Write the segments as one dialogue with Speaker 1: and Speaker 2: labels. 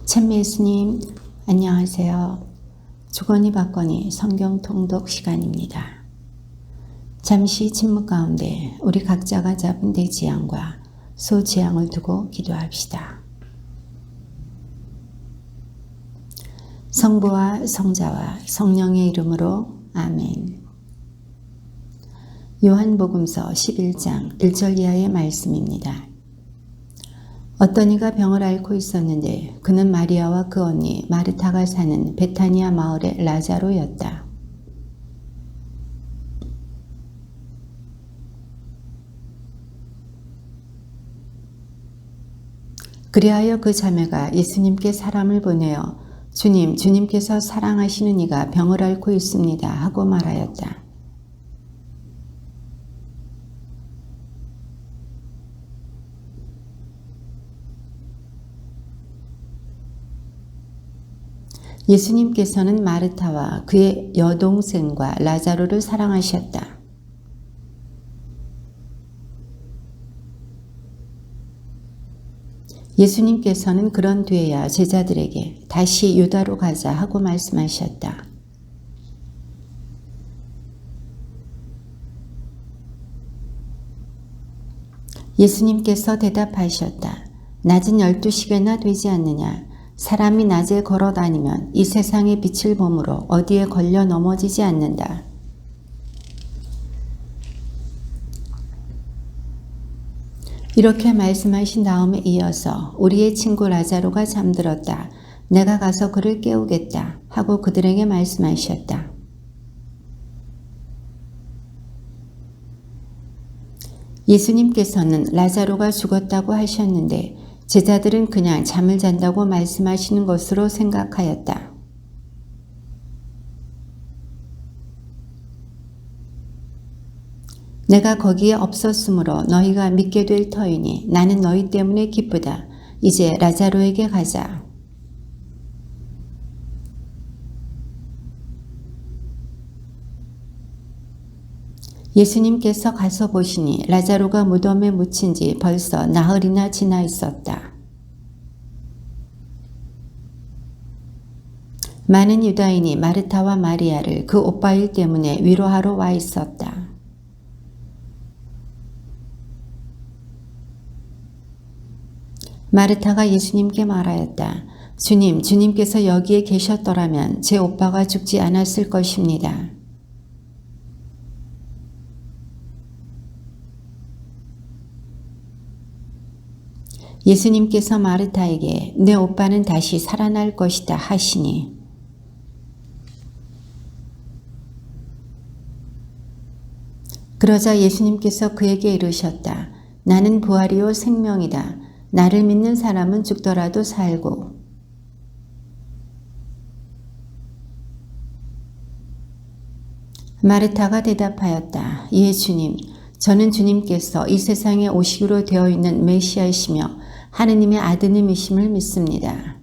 Speaker 1: 참 예수님, 안녕하세요. 주거니 받거니 성경 통독 시간입니다. 잠시 침묵 가운데 우리 각자가 잡은 대지향과 소지향을 두고 기도합시다. 성부와 성자와 성령의 이름으로 아멘. 요한복음서 11장 1절 이하의 말씀입니다. 어떤 이가 병을 앓고 있었는데 그는 마리아와 그 언니 마르타가 사는 베타니아 마을의 라자로였다. 그리하여 그 자매가 예수님께 사람을 보내어 주님, 주님께서 사랑하시는 이가 병을 앓고 있습니다 하고 말하였다. 예수님께서는 마르타와 그의 여동생과 라자로를 사랑하셨다. 예수님께서는 그런 뒤에야 제자들에게 다시 유다로 가자 하고 말씀하셨다. 예수님께서 대답하셨다. 낮은 12시계나 되지 않느냐? 사람이 낮에 걸어 다니면 이 세상의 빛을 보므로 어디에 걸려 넘어지지 않는다. 이렇게 말씀하신 다음에 이어서 우리의 친구 라자로가 잠들었다. 내가 가서 그를 깨우겠다 하고 그들에게 말씀하셨다. 예수님께서는 라자로가 죽었다고 하셨는데 제자들은 그냥 잠을 잔다고 말씀하시는 것으로 생각하였다. 내가 거기에 없었으므로 너희가 믿게 될 터이니 나는 너희 때문에 기쁘다. 이제 라자로에게 가자. 예수님께서 가서 보시니 라자로가 무덤에 묻힌 지 벌써 나흘이나 지나 있었다. 많은 유다인이 마르타와 마리아를 그 오빠일 때문에 위로하러 와 있었다. 마르타가 예수님께 말하였다. 주님, 주님께서 여기에 계셨더라면 제 오빠가 죽지 않았을 것입니다. 예수님께서 마르타에게 내 오빠는 다시 살아날 것이다 하시니 그러자 예수님께서 그에게 이르셨다. 나는 부활이요 생명이다. 나를 믿는 사람은 죽더라도 살고 마르타가 대답하였다. 예 주님, 저는 주님께서 이 세상에 오시기로 되어 있는 메시아이시며 하느님의 아드님이심을 믿습니다.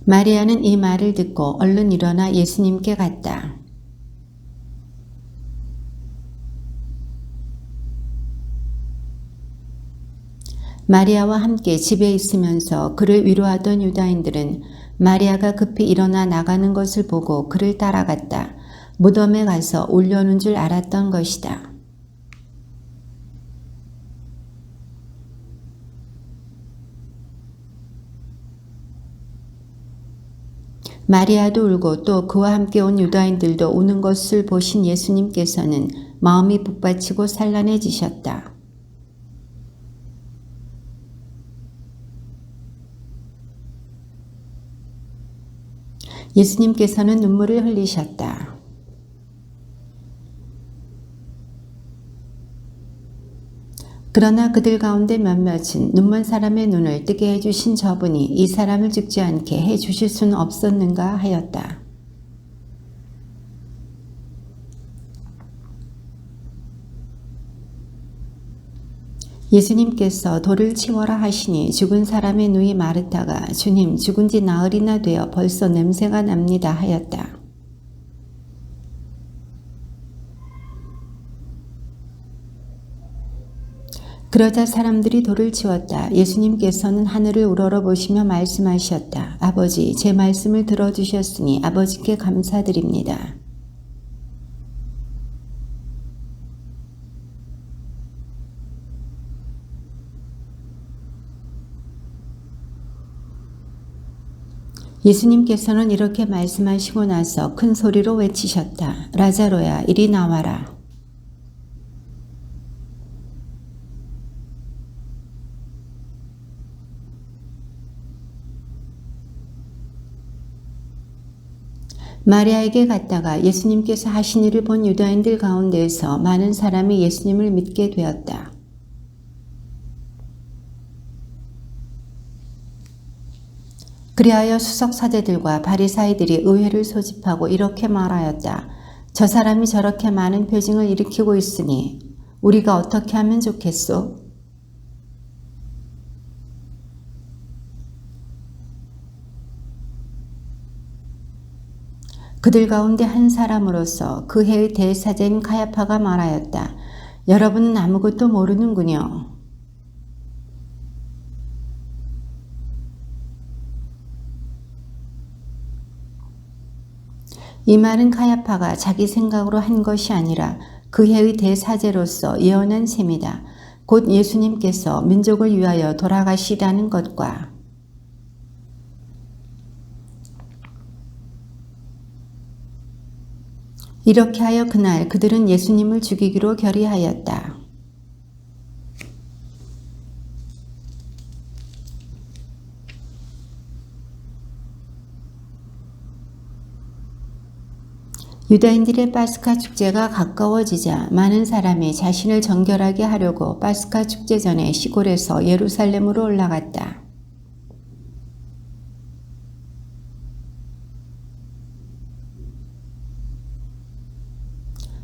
Speaker 1: 마리아는 이 말을 듣고 얼른 일어나 예수님께 갔다. 마리아와 함께 집에 있으면서 그를 위로하던 유다인들은 마리아가 급히 일어나 나가는 것을 보고 그를 따라갔다. 무덤에 가서 울려는 줄 알았던 것이다. 마리아도 울고 또 그와 함께 온 유다인들도 우는 것을 보신 예수님께서는 마음이 북받치고 산란해지셨다. 예수님께서는 눈물을 흘리셨다. 그러나 그들 가운데 몇몇은 눈먼 사람의 눈을 뜨게 해주신 저분이 이 사람을 죽지 않게 해주실 수는 없었는가 하였다. 예수님께서 돌을 치워라 하시니 죽은 사람의 누이 마르타가 주님 죽은 지 나흘이나 되어 벌써 냄새가 납니다 하였다. 그러자 사람들이 돌을 치웠다. 예수님께서는 하늘을 우러러보시며 말씀하셨다. 아버지, 제 말씀을 들어주셨으니 아버지께 감사드립니다. 예수님께서는 이렇게 말씀하시고 나서 큰 소리로 외치셨다. 라자로야, 이리 나와라. 마리아에게 갔다가 예수님께서 하신 일을 본 유다인들 가운데에서 많은 사람이 예수님을 믿게 되었다. 그리하여 수석 사제들과 바리사이들이 의회를 소집하고 이렇게 말하였다. 저 사람이 저렇게 많은 표징을 일으키고 있으니 우리가 어떻게 하면 좋겠소? 그들 가운데 한 사람으로서 그 해의 대사제인 가야파가 말하였다. 여러분은 아무것도 모르는군요. 이 말은 가야파가 자기 생각으로 한 것이 아니라 그 해의 대사제로서 예언한 셈이다. 곧 예수님께서 민족을 위하여 돌아가시다는 것과 이렇게 하여 그날 그들은 예수님을 죽이기로 결의하였다. 유다인들의 파스카 축제가 가까워지자 많은 사람이 자신을 정결하게 하려고 파스카 축제 전에 시골에서 예루살렘으로 올라갔다.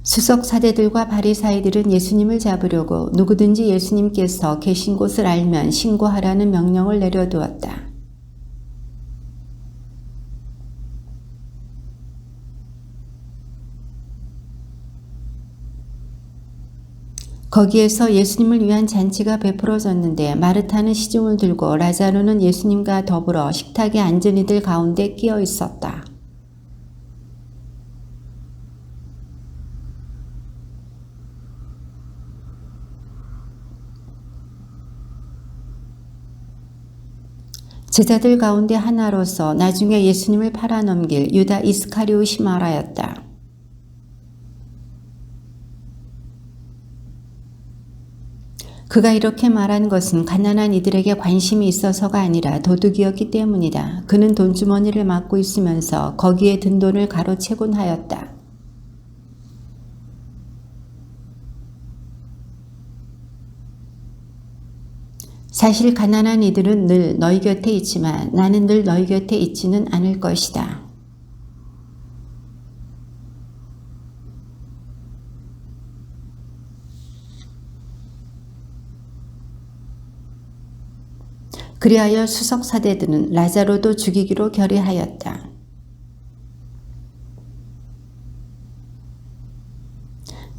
Speaker 1: 수석 사제들과 바리사이들은 예수님을 잡으려고 누구든지 예수님께서 계신 곳을 알면 신고하라는 명령을 내려두었다. 거기에서 예수님을 위한 잔치가 베풀어졌는데 마르타는 시중을 들고 라자로는 예수님과 더불어 식탁에 앉은 이들 가운데 끼어 있었다. 제자들 가운데 하나로서 나중에 예수님을 팔아넘길 유다 이스카리옷이 말하였다. 그가 이렇게 말한 것은 가난한 이들에게 관심이 있어서가 아니라 도둑이었기 때문이다. 그는 돈주머니를 맡고 있으면서 거기에 든 돈을 가로채곤 하였다. 사실 가난한 이들은 늘 너희 곁에 있지만 나는 늘 너희 곁에 있지는 않을 것이다. 그리하여 수석 사제들은 라자로도 죽이기로 결의하였다.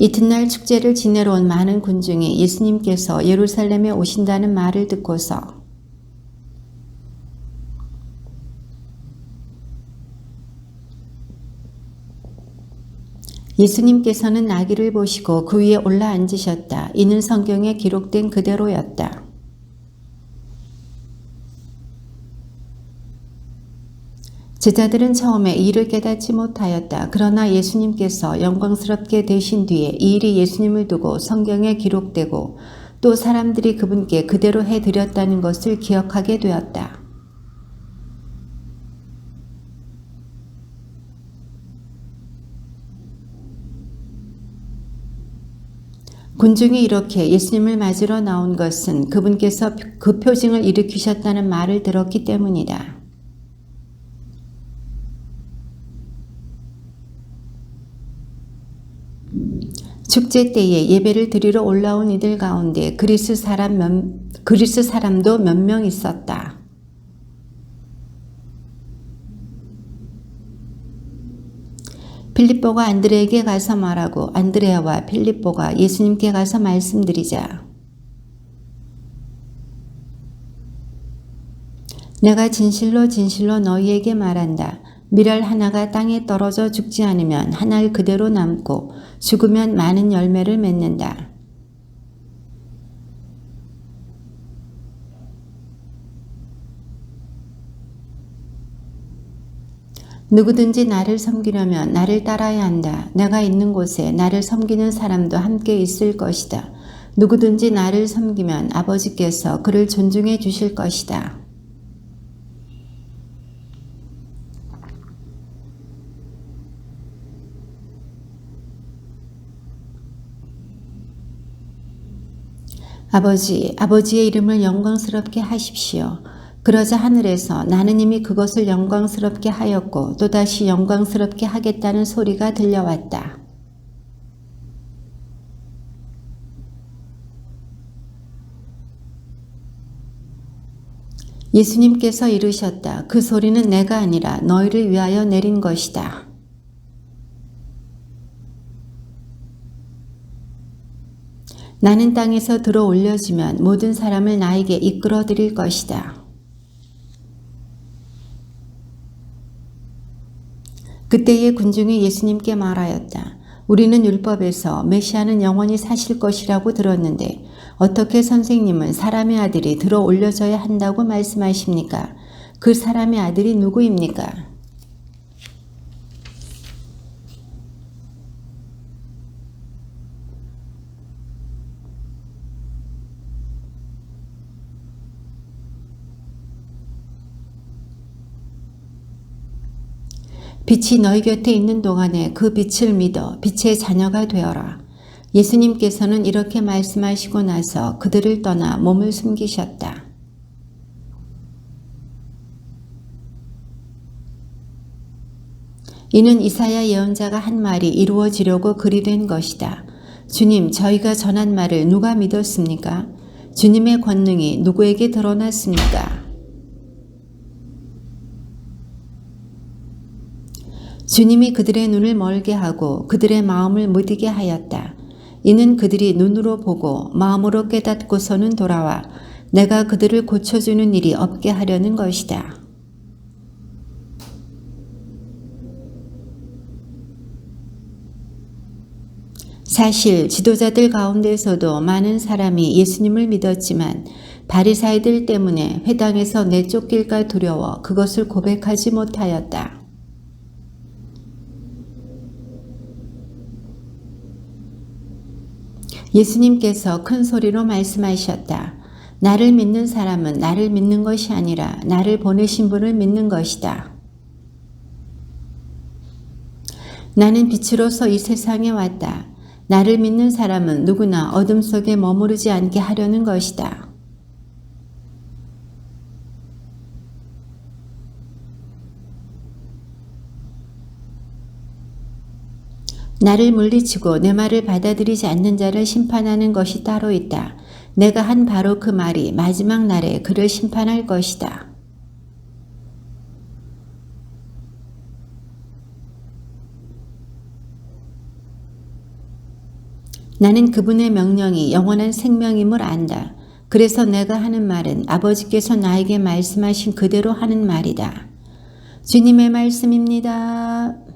Speaker 1: 이튿날 축제를 지내러 온 많은 군중이 예수님께서 예루살렘에 오신다는 말을 듣고서 예수님께서는 나귀를 보시고 그 위에 올라앉으셨다. 이는 성경에 기록된 그대로였다. 제자들은 처음에 이 일을 깨닫지 못하였다. 그러나 예수님께서 영광스럽게 되신 뒤에 이 일이 예수님을 두고 성경에 기록되고 또 사람들이 그분께 그대로 해드렸다는 것을 기억하게 되었다. 군중이 이렇게 예수님을 맞으러 나온 것은 그분께서 그 표징을 일으키셨다는 말을 들었기 때문이다. 축제 때에 예배를 드리러 올라온 이들 가운데 그리스 사람도 몇 명 있었다. 필립보가 안드레에게 가서 말하고 안드레아와 필립보가 예수님께 가서 말씀드리자 내가 진실로 진실로 너희에게 말한다. 밀알 하나가 땅에 떨어져 죽지 않으면 한 알 그대로 남고 죽으면 많은 열매를 맺는다. 누구든지 나를 섬기려면 나를 따라야 한다. 내가 있는 곳에 나를 섬기는 사람도 함께 있을 것이다. 누구든지 나를 섬기면 아버지께서 그를 존중해 주실 것이다. 아버지, 아버지의 이름을 영광스럽게 하십시오. 그러자 하늘에서 나는 이미 그것을 영광스럽게 하였고 또다시 영광스럽게 하겠다는 소리가 들려왔다. 예수님께서 이르셨다. 그 소리는 내가 아니라 너희를 위하여 내린 것이다. 나는 땅에서 들어 올려지면 모든 사람을 나에게 이끌어 드릴 것이다. 그때의 군중이 예수님께 말하였다. 우리는 율법에서 메시아는 영원히 사실 것이라고 들었는데 어떻게 선생님은 사람의 아들이 들어 올려져야 한다고 말씀하십니까? 그 사람의 아들이 누구입니까? 빛이 너희 곁에 있는 동안에 그 빛을 믿어 빛의 자녀가 되어라. 예수님께서는 이렇게 말씀하시고 나서 그들을 떠나 몸을 숨기셨다. 이는 이사야 예언자가 한 말이 이루어지려고 그리 된 것이다. 주님, 저희가 전한 말을 누가 믿었습니까? 주님의 권능이 누구에게 드러났습니까? 주님이 그들의 눈을 멀게 하고 그들의 마음을 무디게 하였다. 이는 그들이 눈으로 보고 마음으로 깨닫고서는 돌아와 내가 그들을 고쳐주는 일이 없게 하려는 것이다. 사실 지도자들 가운데서도 많은 사람이 예수님을 믿었지만 바리사이들 때문에 회당에서 내쫓길까 두려워 그것을 고백하지 못하였다. 예수님께서 큰 소리로 말씀하셨다. 나를 믿는 사람은 나를 믿는 것이 아니라 나를 보내신 분을 믿는 것이다. 나는 빛으로서 이 세상에 왔다. 나를 믿는 사람은 누구나 어둠 속에 머무르지 않게 하려는 것이다. 나를 물리치고 내 말을 받아들이지 않는 자를 심판하는 것이 따로 있다. 내가 한 바로 그 말이 마지막 날에 그를 심판할 것이다. 나는 그분의 명령이 영원한 생명임을 안다. 그래서 내가 하는 말은 아버지께서 나에게 말씀하신 그대로 하는 말이다. 주님의 말씀입니다.